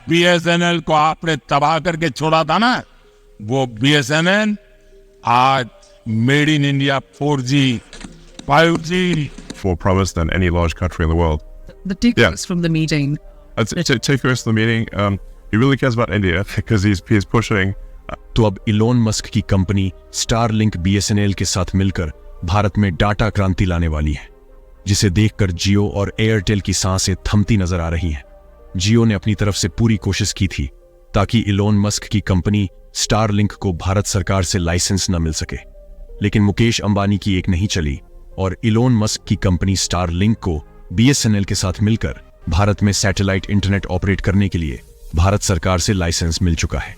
BSNL को आपने तबाह करके छोड़ा था ना, वो बीएसएनएल आज made in India 4G, 5G. More promise than any large country in the world. The takeaways from the meeting. Takeaways from the meeting. He really cares about India because he's pushing. तो अब Elon Musk की company Starlink BSNL के साथ मिलकर भारत में data क्रांति लाने वाली है, जिसे देखकर जियो और एयरटेल की सांसें थमती नजर आ रही हैं। जियो ने अपनी तरफ से पूरी कोशिश की थी ताकि इलोन मस्क की कंपनी स्टारलिंक को भारत सरकार से लाइसेंस न मिल सके, लेकिन मुकेश अंबानी की एक नहीं चली और इलोन मस्क की कंपनी स्टारलिंक को बीएसएनएल के साथ मिलकर भारत में सैटेलाइट इंटरनेट ऑपरेट करने के लिए भारत सरकार से लाइसेंस मिल चुका है।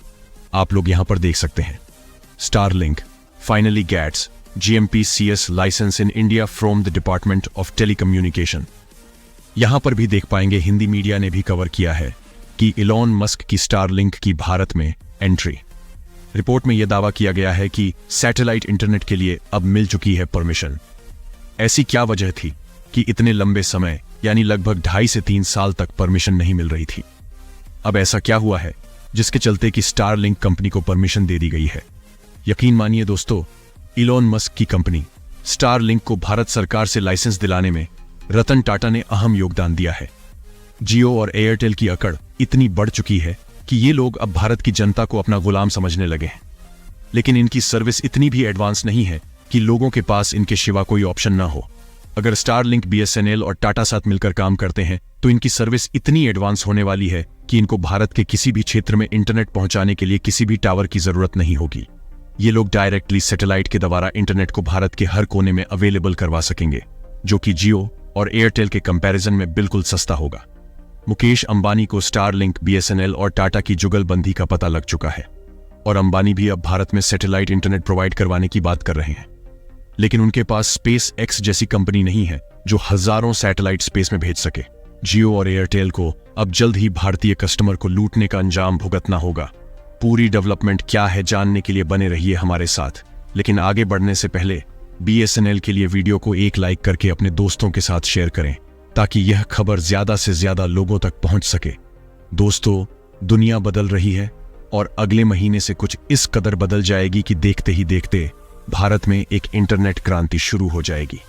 आप लोग यहां पर देख सकते हैं, Starlink finally gets GMP-CS license in India from the department of telecommunication. यहां पर भी देख पाएंगे, हिंदी मीडिया ने भी कवर किया है कि इलोन मस्क की स्टारलिंक की भारत में एंट्री। रिपोर्ट में यह दावा किया गया है कि सैटेलाइट इंटरनेट के लिए अब मिल चुकी है परमिशन। ऐसी क्या वजह थी कि इतने लंबे समय यानी लगभग 2.5 से 3 साल तक परमिशन नहीं मिल रही थी? अब ऐसा क्या हुआ है जिसके चलते कि स्टारलिंक कंपनी को परमिशन दे दी गई है? यकीन मानिए दोस्तों, इलोन मस्क की कंपनी स्टारलिंक को भारत सरकार से लाइसेंस दिलाने में रतन टाटा ने अहम योगदान दिया है। जियो और एयरटेल की अकड़ इतनी बढ़ चुकी है कि ये लोग अब भारत की जनता को अपना गुलाम समझने लगे हैं, लेकिन इनकी सर्विस इतनी भी एडवांस नहीं है कि लोगों के पास इनके सिवा कोई ऑप्शन ना हो। अगर स्टारलिंक बीएसएनएल और टाटा साथ मिलकर काम करते हैं तो इनकी सर्विस इतनी एडवांस होने वाली है कि इनको भारत के किसी भी क्षेत्र में इंटरनेट पहुंचाने के लिए किसी भी टावर की जरूरत नहीं होगी। ये लोग डायरेक्टली सैटेलाइट के द्वारा इंटरनेट को भारत के हर कोने में अवेलेबल करवा सकेंगे, जो कि जियो और एयरटेल के कंपैरिजन में बिल्कुल सस्ता होगा। मुकेश अंबानी को स्टारलिंक, बीएसएनएल और टाटा की जुगलबंदी का पता लग चुका है और अंबानी भी अब भारत में सैटेलाइट इंटरनेट प्रोवाइड करवाने की बात कर रहे हैं, लेकिन उनके पास स्पेस एक्स जैसी कंपनी नहीं है जो हजारों सैटेलाइट स्पेस में भेज सके। जियो और एयरटेल को अब जल्द ही भारतीय कस्टमर को लूटने का अंजाम भुगतना होगा। पूरी डेवलपमेंट क्या है जानने के लिए बने रहिए हमारे साथ, लेकिन आगे बढ़ने से पहले बीएसएनएल के लिए वीडियो को एक लाइक करके अपने दोस्तों के साथ शेयर करें ताकि यह खबर ज्यादा से ज्यादा लोगों तक पहुंच सके। दोस्तों, दुनिया बदल रही है और अगले महीने से कुछ इस कदर बदल जाएगी कि देखते ही देखते भारत में एक इंटरनेट क्रांति शुरू हो जाएगी।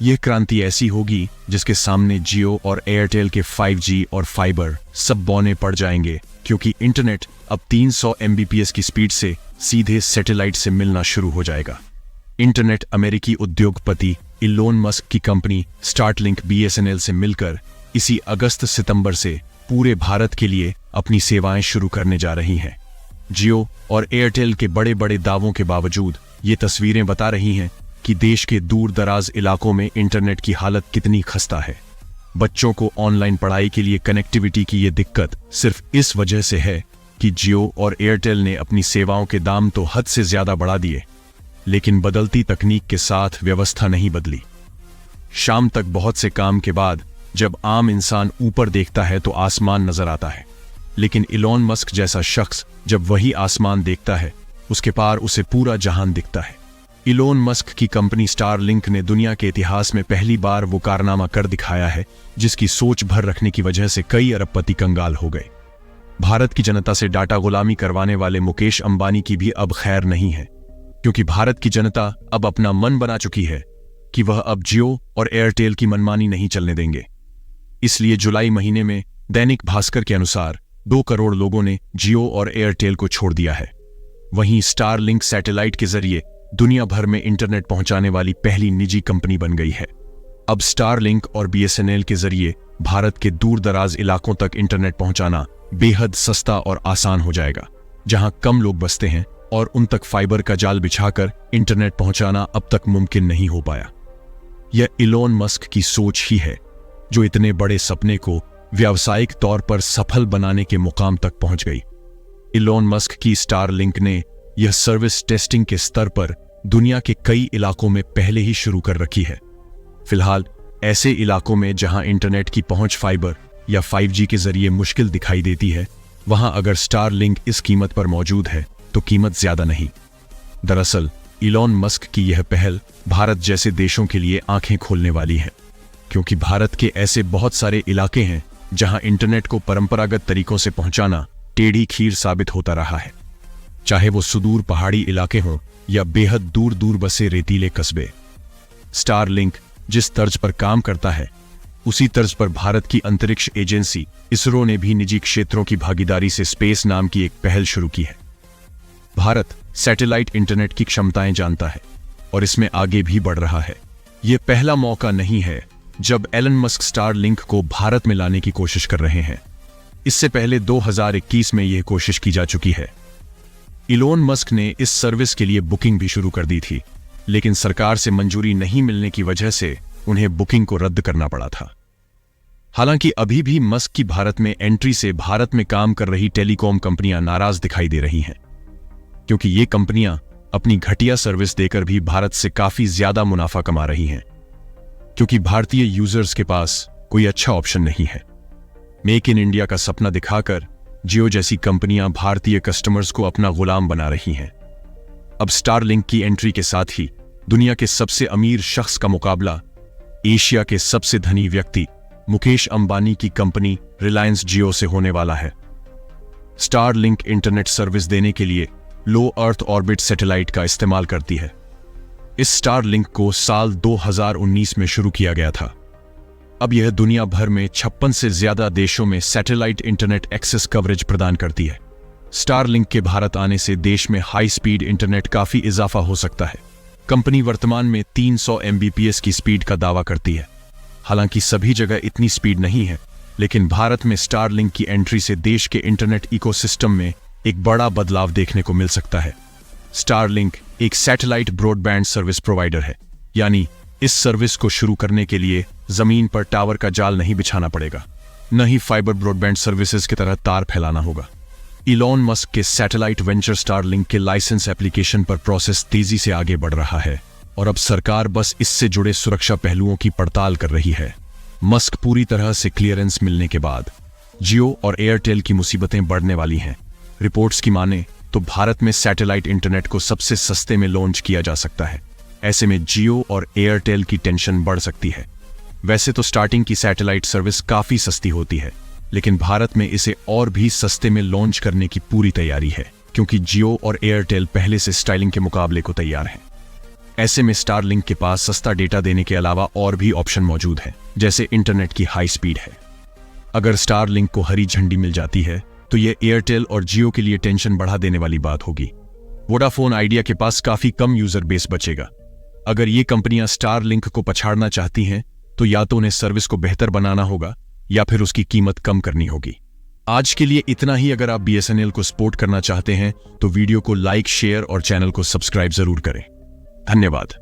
यह क्रांति ऐसी होगी जिसके सामने जियो और एयरटेल के 5G और फाइबर सब बौने पड़ जाएंगे, क्योंकि इंटरनेट अब 300 MBPS की स्पीड से सीधे सैटेलाइट से मिलना शुरू हो जाएगा। इंटरनेट अमेरिकी उद्योगपति इलोन मस्क की कंपनी स्टारलिंक बीएसएनएल से मिलकर इसी अगस्त-सितंबर से पूरे भारत के लिए अपनी सेवाएं शुरू करने जा रही हैं। जियो और एयरटेल के बड़े बड़े दावों के बावजूद ये तस्वीरें बता रही हैं कि देश के दूर दराज इलाकों में इंटरनेट की हालत कितनी खस्ता है। बच्चों को ऑनलाइन पढ़ाई के लिए कनेक्टिविटी की ये दिक्कत सिर्फ इस वजह से है कि जियो और एयरटेल ने अपनी सेवाओं के दाम तो हद से ज्यादा बढ़ा दिए, लेकिन बदलती तकनीक के साथ व्यवस्था नहीं बदली। शाम तक बहुत से काम के बाद जब आम इंसान ऊपर देखता है तो आसमान नजर आता है, लेकिन इलोन मस्क जैसा शख्स जब वही आसमान देखता है, उसके पार उसे पूरा जहान दिखता है। इलोन मस्क की कंपनी स्टारलिंक ने दुनिया के इतिहास में पहली बार वो कारनामा कर दिखाया है जिसकी सोच भर रखने की वजह से कई अरबपति कंगाल हो गए। भारत की जनता से डाटा गुलामी करवाने वाले मुकेश अंबानी की भी अब खैर नहीं है, क्योंकि भारत की जनता अब अपना मन बना चुकी है कि वह अब जियो और एयरटेल की मनमानी नहीं चलने देंगे। इसलिए जुलाई महीने में दैनिक भास्कर के अनुसार 2 करोड़ लोगों ने जियो और एयरटेल को छोड़ दिया है। वहीं स्टारलिंक सैटेलाइट के जरिए दुनिया भर में इंटरनेट पहुंचाने वाली पहली निजी कंपनी बन गई है। अब स्टारलिंक और बीएसएनएल के जरिए भारत के दूर दराज इलाकों तक इंटरनेट पहुंचाना बेहद सस्ता और आसान हो जाएगा, जहां कम लोग बसते हैं और उन तक फाइबर का जाल बिछाकर इंटरनेट पहुंचाना अब तक मुमकिन नहीं हो पाया। यह इलोन मस्क की सोच ही है जो इतने बड़े सपने को व्यावसायिक तौर पर सफल बनाने के मुकाम तक पहुंच गई। इलोन मस्क की स्टारलिंक ने यह सर्विस टेस्टिंग के स्तर पर दुनिया के कई इलाकों में पहले ही शुरू कर रखी है। फिलहाल ऐसे इलाकों में जहां इंटरनेट की पहुंच फाइबर या 5G के जरिए मुश्किल दिखाई देती है, वहां अगर स्टारलिंक इस कीमत पर मौजूद है तो कीमत ज्यादा नहीं। दरअसल इलोन मस्क की यह पहल भारत जैसे देशों के लिए आंखें खोलने वाली है, क्योंकि भारत के ऐसे बहुत सारे इलाके हैं जहां इंटरनेट को परंपरागत तरीकों से पहुंचाना टेढ़ी खीर साबित होता रहा है, चाहे वो सुदूर पहाड़ी इलाके हों या बेहद दूर दूर बसे रेतीले कस्बे। स्टारलिंक जिस तर्ज पर काम करता है, उसी तर्ज पर भारत की अंतरिक्ष एजेंसी इसरो ने भी निजी क्षेत्रों की भागीदारी से स्पेस नाम की एक पहल शुरू की है। भारत सैटेलाइट इंटरनेट की क्षमताएं जानता है और इसमें आगे भी बढ़ रहा है। यह पहला मौका नहीं है जब एलन मस्क स्टारलिंक को भारत में लाने की कोशिश कर रहे हैं। इससे पहले 2021 में यह कोशिश की जा चुकी है। इलोन मस्क ने इस सर्विस के लिए बुकिंग भी शुरू कर दी थी, लेकिन सरकार से मंजूरी नहीं मिलने की वजह से उन्हें बुकिंग को रद्द करना पड़ा था। हालांकि अभी भी मस्क की भारत में एंट्री से भारत में काम कर रही टेलीकॉम कंपनियां नाराज दिखाई दे रही हैं, क्योंकि ये कंपनियां अपनी घटिया सर्विस देकर भी भारत से काफी ज्यादा मुनाफा कमा रही हैं, क्योंकि भारतीय यूजर्स के पास कोई अच्छा ऑप्शन नहीं है। मेक इन इंडिया का सपना दिखाकर जियो जैसी कंपनियां भारतीय कस्टमर्स को अपना गुलाम बना रही हैं। अब स्टारलिंक की एंट्री के साथ ही दुनिया के सबसे अमीर शख्स का मुकाबला एशिया के सबसे धनी व्यक्ति मुकेश अंबानी की कंपनी रिलायंस जियो से होने वाला है। स्टारलिंक इंटरनेट सर्विस देने के लिए लो अर्थ ऑर्बिट सैटेलाइट का इस्तेमाल करती है। इस स्टारलिंक को साल 2019 में शुरू किया गया था। अब यह दुनिया भर में 56 से ज्यादा देशों में सैटेलाइट इंटरनेट एक्सेस कवरेज प्रदान करती है। स्टारलिंक के भारत आने से देश में हाई स्पीड इंटरनेट काफी इजाफा हो सकता है। कंपनी वर्तमान में 300 Mbps की स्पीड का दावा करती है। हालांकि सभी जगह इतनी स्पीड नहीं है, लेकिन भारत में स्टारलिंक की एंट्री से देश के इंटरनेट इकोसिस्टम में एक बड़ा बदलाव देखने को मिल सकता है। स्टारलिंक एक सैटेलाइट ब्रॉडबैंड सर्विस प्रोवाइडर है, यानी इस सर्विस को शुरू करने के लिए जमीन पर टावर का जाल नहीं बिछाना पड़ेगा, न ही फाइबर ब्रॉडबैंड सर्विसेज की तरह तार फैलाना होगा। इलॉन मस्क के सैटेलाइट वेंचर स्टारलिंक के लाइसेंस एप्लीकेशन पर प्रोसेस तेजी से आगे बढ़ रहा है और अब सरकार बस इससे जुड़े सुरक्षा पहलुओं की पड़ताल कर रही है। मस्क पूरी तरह से क्लियरेंस मिलने के बाद जियो और एयरटेल की मुसीबतें बढ़ने वाली हैं। रिपोर्ट्स की माने तो भारत में सैटेलाइट इंटरनेट को सबसे सस्ते में लॉन्च किया जा सकता है। ऐसे में जियो और एयरटेल की टेंशन बढ़ सकती है। वैसे तो स्टार्टिंग की सैटेलाइट सर्विस काफी सस्ती होती है, लेकिन भारत में इसे और भी सस्ते में लॉन्च करने की पूरी तैयारी है, क्योंकि जियो और एयरटेल पहले से स्टारलिंक के मुकाबले को तैयार हैं। ऐसे में स्टारलिंक के पास सस्ता डेटा देने के अलावा और भी ऑप्शन मौजूद हैं, जैसे इंटरनेट की हाई स्पीड है। अगर स्टारलिंक को हरी झंडी मिल जाती है तो यह एयरटेल और जियो के लिए टेंशन बढ़ा देने वाली बात होगी। वोडाफोन आइडिया के पास काफी कम यूजर बेस बचेगा। अगर ये कंपनियां स्टारलिंक को पछाड़ना चाहती हैं तो या तो उन्हें सर्विस को बेहतर बनाना होगा या फिर उसकी कीमत कम करनी होगी। आज के लिए इतना ही। अगर आप BSNL को सपोर्ट करना चाहते हैं तो वीडियो को लाइक, शेयर और चैनल को सब्सक्राइब जरूर करें। धन्यवाद।